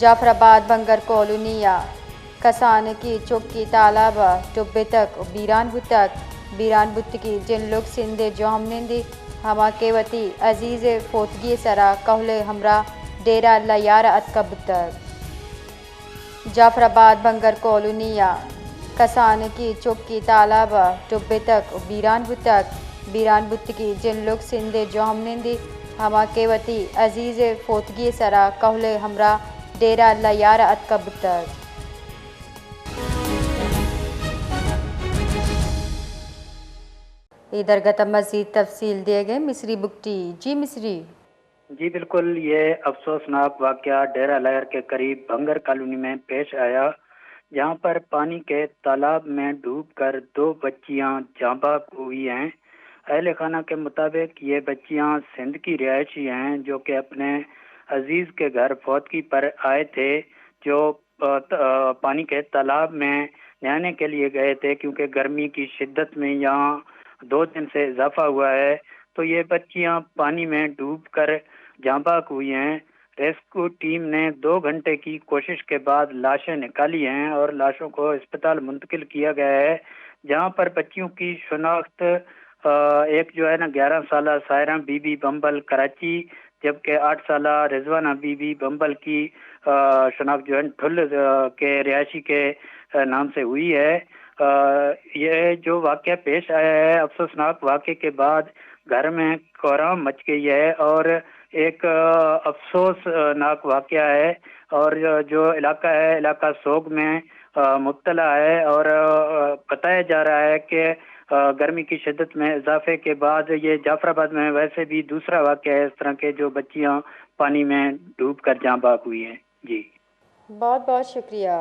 जाफराबाद बंगर कॉलोनिया कसान की चौकी तालाब टुब्बे तक बीरान बुत की जिन लोग सिंधे जो हमने हमा केवती अजीज फोतगी सरा कहले हमरा डेरा लयार अतकब तक जाफराबाद बंगर कॉलोनिया कसान की चौकी तालाब टुब्बे तक बीरान बुत की जिन लोग सिंधे जो हमने हमा केवती अजीज फोतगी सरा कहले हमरा डेरा लयार अतकब तक। इधर गतम मज़ीद तफसील दिए गए मिस्री बुकटी। जी मिस्री। जी बिल्कुल, ये अफसोसनाक वाक़या डेरा लयर के करीब भंगर कॉलोनी में पेश आया, जहां पर पानी के तालाब में डूबकर 2 बच्चियां जाँ बहक हुई हैं। अहले खाना के मुताबिक ये बच्चियां सिंध की रिहायशी हैं जो कि अपने अजीज के घर फौतगी पर आए थे, जो पानी के तालाब में नहाने के लिए गए थे, क्योंकि गर्मी की शिद्दत में यहाँ 2 दिन से इजाफा हुआ है। तो ये बच्चियां पानी में डूबकर जाँ बहक हुई हैं। रेस्क्यू टीम ने 2 घंटे की कोशिश के बाद लाशें निकाली हैं और लाशों को अस्पताल मुंतकिल किया गया है, जहां पर बच्चियों की शनाख्त एक जो है ना 11 साला सायरा बीबी बम्बल कराची, जबकि 8 साला रिजवाना बीबी बम्बल की शनाख्त जो है ठुल के रिहायशी के नाम से हुई है। ये जो वाक़या पेश आया है, अफसोसनाक वाक़े के बाद घर में कोहराम मच गई है और एक अफसोसनाक वाक़या है, और जो इलाका है इलाका सोग में मुब्तला है। और बताया जा रहा है कि गर्मी की शिद्दत में इजाफे के बाद ये जाफराबाद में वैसे भी दूसरा वाक़या है इस तरह के जो बच्चियां पानी में डूब कर जाँ बहक हुई हैं। जी बहुत बहुत शुक्रिया।